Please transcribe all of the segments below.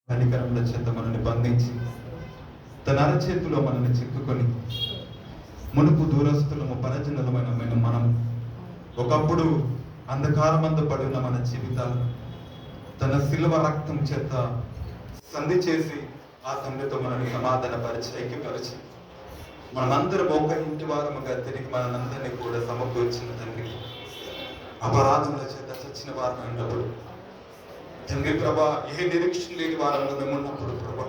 కనికరముల చేత మనల్ని బంధించి తన అరచేతిలో మనల్ని చిక్కుకొని మునుపు దూరస్తులము పరజనులమైన మనం ఒకప్పుడు అంధకారమందు పడి ఉన్న మన జీవితాలను తన శిలువ రక్తం చేత సంధి చేసి ఆ తండ్రితో మనల్ని సమాధానపరిచి ఐక్యపరిచి మనమందరం ఒక ఇంటి వారముగా తిరిగి మనందరినీ కూడా సమకూర్చిన తండ్రి అపరాధముల చేత చచ్చిన వారం అయినప్పుడు తండ్రి ప్రభా ఏ నిరీక్షణ లేని వారంలో మేము ఉన్నప్పుడు ప్రభా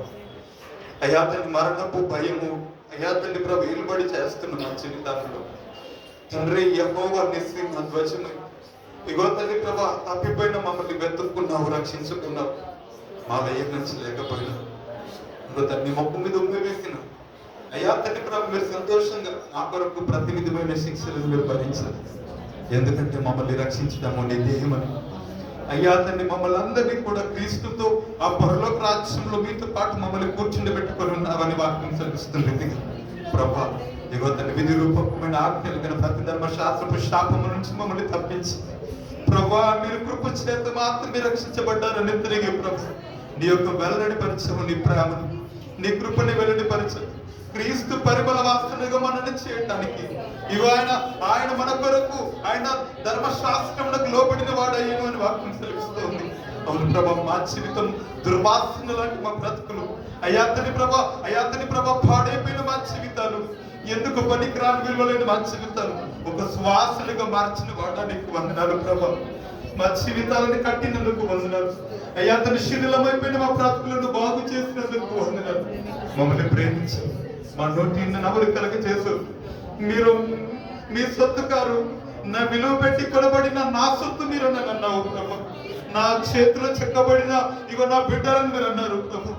అయ్యా తండ్రి మరణపు భయము అయ్యా తండ్రి ప్రభు ఏలుబడి చేస్తున్న మా జీవితాలలో తండ్రి యెహోవా నిస్సి మా ధ్వజము ఇగో తండ్రి ప్రభా తప్పిపోయిన మమ్మల్ని వెతుక్కున్నావు రక్షించుకున్నావు మాలో ఏ నుంచి లేకపోయినా ఇగో తండ్రి మొక్కు మీద ఉమ్మి వేసిన అయ్యా తండ్రి ప్రభు మీరు సంతోషంగా నా కొరకు ప్రతి విధమైన శిక్షలను మీరు భరించారు. ఎందుకంటే మమ్మల్ని రక్షించడము నీ దేహమని అయ్యా తండ్రి మమ్మల్ని అందరినీ కూడా క్రీస్తుతో ఆ పరలోక రాజ్యంలో మీతో పాటు మమ్మల్ని కూర్చుండి పెట్టుకొని ఉన్నామని వాక్యం చదివిస్తుంది ప్రభా ఇగో తండ్రి విధి రూపమైన ఆజ్ఞలు కనుక ప్రతి ధర్మశాస్త్రపు శాపము నుంచి మమ్మల్ని తప్పించి ప్రభా మీరు కృప చేత మాత్రమే రక్షించబడ్డారని తిరిగి ప్రభు నీ యొక్క వెల్లడి పరిచయం నీ ప్రేమను నీ కృపని వెల్లడి పరిచయం క్రీస్తు పరిమళ వాసనగా మనల్ని చేయటానికి ఇవి ఆయన మన కొరకు ఆయన ధర్మశాస్త్రములకు లోబడిన వాడయ్యను అని వాక్యం సెలవిస్తోంది. అవును ప్రభా మా జీవితం దుర్వాసన లాంటి మా బ్రతుకులు అయాతని ప్రభా పాడైపోయిన మా జీవితాలు ఎందుకు పనికిరాని విలువలేని మా జీవితాలు ఒక సువాసనగా మార్చిన వాడానికి వందనాలు ప్రభా. మా జీవితాలను కట్టినందుకు వందనాలు అయ్యా తన శిథిలమైపోయిన మా బ్రతుకులను బాగు చేసినందుకు వందనాలు. మమ్మల్ని ప్రేమించు మా నోటి నవ్వులు కలగ చేసు మీరు మీ సొత్తు కారు నా విలువ పెట్టి కొనబడిన నా సొత్తు మీరు నన్ను అన్నావు ప్రభు. నా చేతిలో చెక్కబడిన ఇగో నా బిడ్డలను మీరు అన్నారు ప్రభు.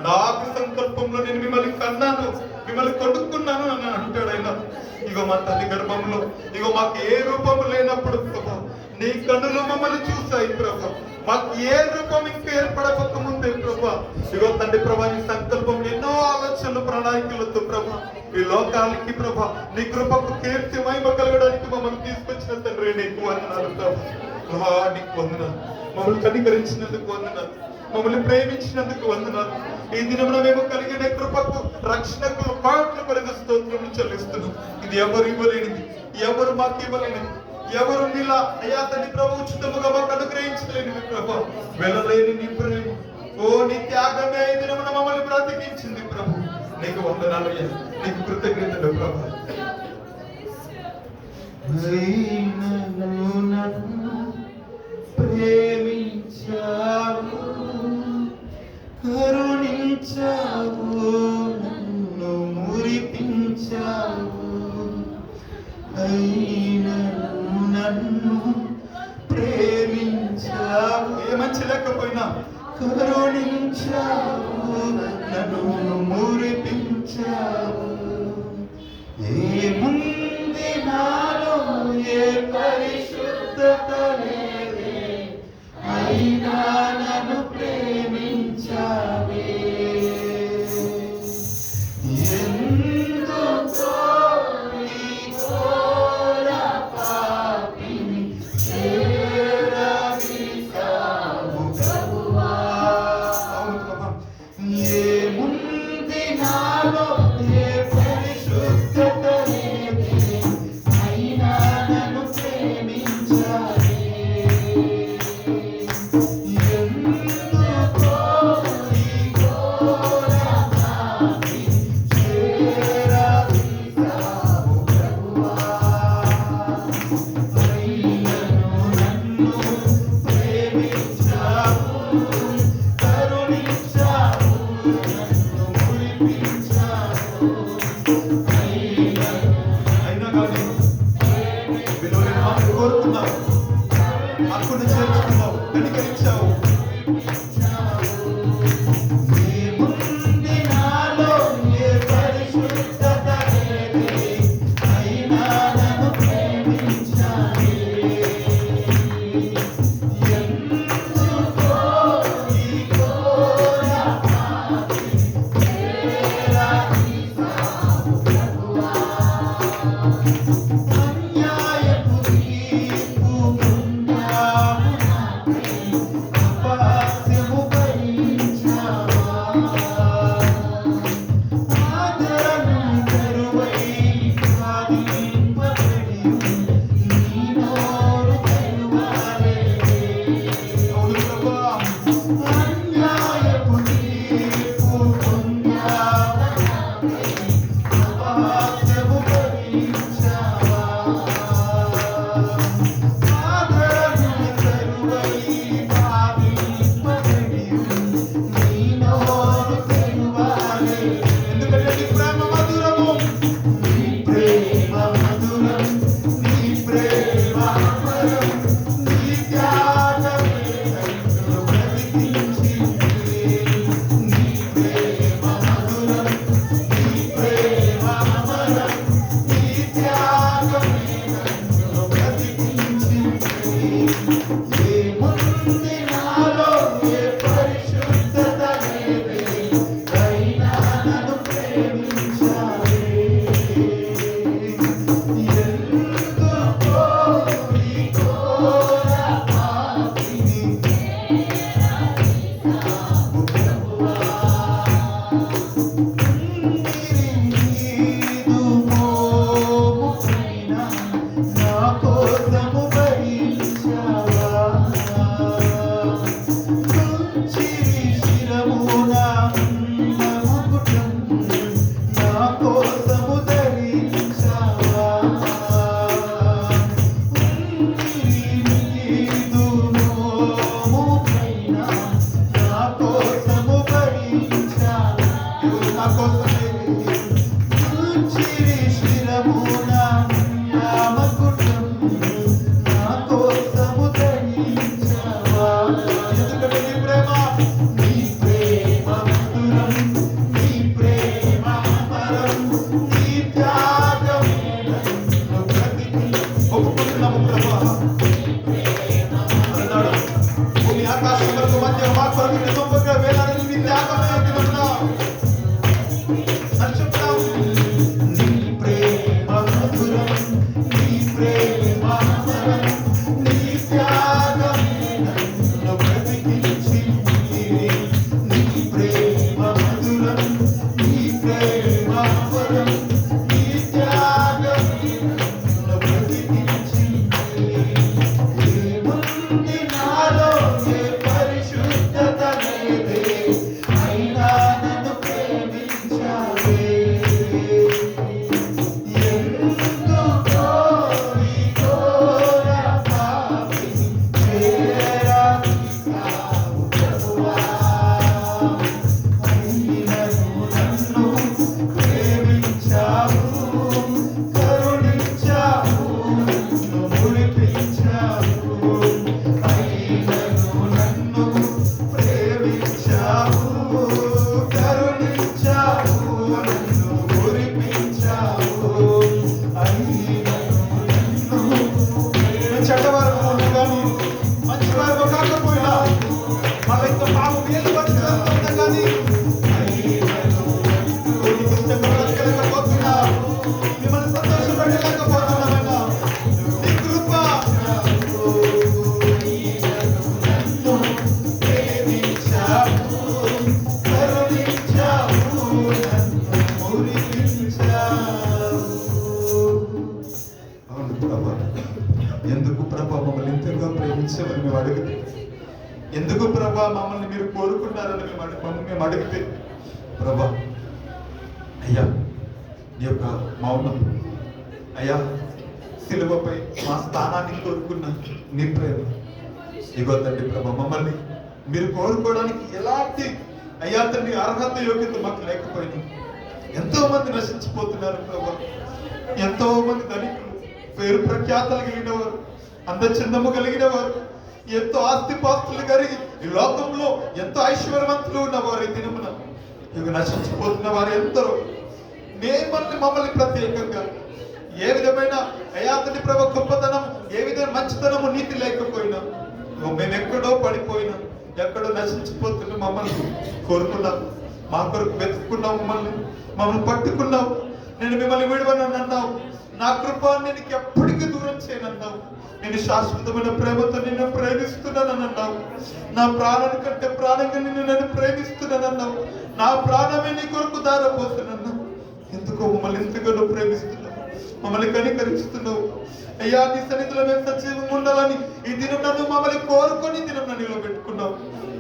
నాకు సంకల్పంలో నేను మిమ్మల్ని కన్నాను మిమ్మల్ని కొనుక్కున్నాను అని అంటాడు ఆయన. ఇగో మా తల్లి గర్భంలో ఇగో మాకు ఏ రూపము లేనప్పుడు ప్రభు నీ కన్నులు మమ్మల్ని చూసాయి ప్రభు. మాకు ఏ రూపం ఇంకా ఏర్పడక ముందే ప్రభా ఇగో తండ్రి ప్రభా నీ సంకల్పం ఎన్నో ఆలోచనలు ప్రణాళికలతో ప్రభా ఈ లోకానికి ప్రభా నీ కృపకు కీర్తి మహిమ కలగడానికి మమ్మల్ని తీసుకొచ్చిన తండ్రి నీకు వందనాలు ప్రభా. నీకు వందనాలు మమ్మల్ని కనికరించినందుకు వందనాలు మమ్మల్ని ప్రేమించినందుకు వందనాలు. ఈ దినమున మేము కలిగిన కృపకు రక్షణకు పాటలు కొరకు స్తోత్రములు చెల్లిస్తున్నాం. ఇది ఎవరు ఇవ్వలేనిది ఎవరు మాకు ఇవ్వలేనిది ఎవరు నీలా అయ్యా తండ్రి ప్రభు ఉచితముగా మాకు అనుగ్రహించలేనిది ప్రభు. వెళ్ళలేని నీ ప్రేమ ఓ నీ త్యాగమే ఈ దినమున మమ్మల్ని బ్రతికించింది ప్రభు. నీకు వందనాలు నీకు కృతజ్ఞతలు ప్రభు. ప్రేమించావు కరుణించావు నన్ను మురిపించావు నన్ను ప్రేమించావు ఏ మంచి లేకపోయినా కరుణించావు నన్ను మురిపించావు. ఏముంది నాలో ఏ పరిశుద్ధత లేదే అయినా నన్ను ప్రేమించావే. Yeah. ఎందుకు ప్రభా మమ్మల్ని ఇంతగా ప్రేమించామని మేము అడిగితే, ఎందుకు ప్రభా మమ్మల్ని మీరు కోరుకున్నారని మేము అడిగితే, ప్రభా అయ్యా నీ యొక్క మౌనం, అయ్యా సిలువపై మా స్థానాన్ని కోరుకున్న నీ ప్రేమ, ఇగో తండ్రి ప్రభా మమ్మల్ని మీరు కోరుకోవడానికి ఎలాంటి అయ్యా తండ్రి అర్హత యోగ్యత మాకు లేకపోయినా ఎంతో మంది నశించిపోతున్నారు ప్రభా. ఎంతో మంది ధనికులు, పేరు ప్రఖ్యాతలు కలిగిన వారు, అందచందము కలిగిన వారు, ఎంతో ఆస్తిపాస్తులు కలిగి ఈ లోకంలో ఎంతో ఐశ్వర్యవంతులు ఉన్నవారు ఈ దినమున ఇక నశించిపోతున్న వారు ఎందరో. మమ్మల్ని ప్రత్యేకంగా ఏ విధమైన అయాతని ప్రభ గొప్పతనం, ఏ విధమైన మంచితనము నీతి లేకపోయినా మేము ఎక్కడో పడిపోయినా, ఎక్కడో నశించిపోతున్న మమ్మల్ని కోరుకున్నాం, మా కొరకు వెతుక్కున్నావు, మమ్మల్ని పట్టుకున్నావు. నేను మిమ్మల్ని విడవనని అన్నావు, నా కృపాన్ని నీకు ఎప్పటికీ దూరం చేయనన్నావు. నేను శాశ్వతమైన ప్రేమతో నిన్ను ప్రేమిస్తున్నానని అన్నావు. నా ప్రాణాని కంటే ప్రాణంగా నిన్ను నేను ప్రేమిస్తున్నానన్నావు. నా ప్రాణమే నీ కొరకు దారపోతున్నాను. ఎందుకో మమ్మల్ని ఎంతగానో ప్రేమిస్తున్నావు, మమ్మల్ని కనికరిస్తున్నావు. అయ్యా, నీ సన్నిధిలో మేము సజీవంగా ఉండాలని ఈ దినం నన్ను మమ్మల్ని కోరుకొని దినం నన్ను నిలబెట్టుకున్నావు.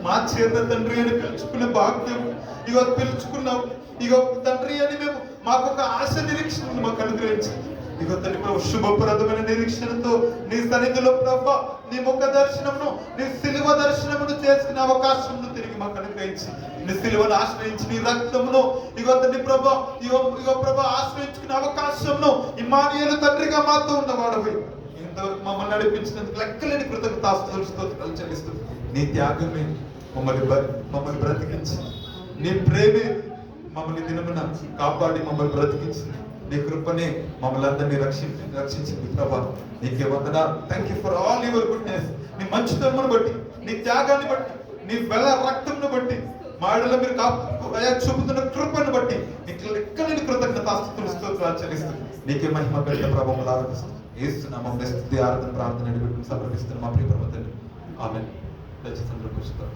మా చేత తండ్రి అని పిలుచుకునే భాగ్యం ఇగో పిలుచుకున్నావు. ఇగో తండ్రి అని మేము మాకు ఒక ఆశ నిరీక్షణ మాకు అనుగ్రహించి ఇగో తండ్రి ప్రభు శుభప్రదమైన నిరీక్షణతో నీ సన్నిధిలో ప్రభు నీ ముఖ దర్శనమును, నీ సిలువ దర్శనమును చేసుకునే అవకాశమును తిరిగి మాకు అనుగ్రహించి నీ సిలువను ఆశ్రయించి నీ రక్తమును ఇగో తండ్రి ప్రభు ఇగో ప్రభు ఆశ్రయించుకునే అవకాశమును ఇమ్మానుయేలు తండ్రిగా మాతో ఉన్నవాడవి ఇంతవరకు మమ్మల్ని నడిపించినందుకు లెక్కలేని కృతజ్ఞతాస్తుతులు చెల్లిస్తూ నీ త్యాగమే మమ్మల్ని బ్రతికించి, నీ ప్రేమే మమ్మల్ని దినమున కాపాడి మమ్మల్ని బ్రతికించింది. నీ కృపనే మమ్మల్ని అందరినీ రక్షించింది ప్రభా. నీకే వందనాలు. Thank you for all your goodness. నీ మంచితనమును బట్టి, నీ త్యాగాన్ని బట్టి, నీ వెల రక్తమును బట్టి, మాడలో మీరు చూపుతున్న కృపను బట్టి నీకు లెక్కలేని కృతజ్ఞతాస్తుతులు చెల్లిస్తూ నీకే మహిమ పెద్ద ప్రభావం ఆరాధిస్తాం. ఏస్తున్నాం స్తుతి ఆరాధన ప్రార్థన సమర్పిస్తున్నాం మా ప్రియ ప్రభు తండ్రి. ఆమేన్. దయచేసి అందరూ కూర్చుంటారు.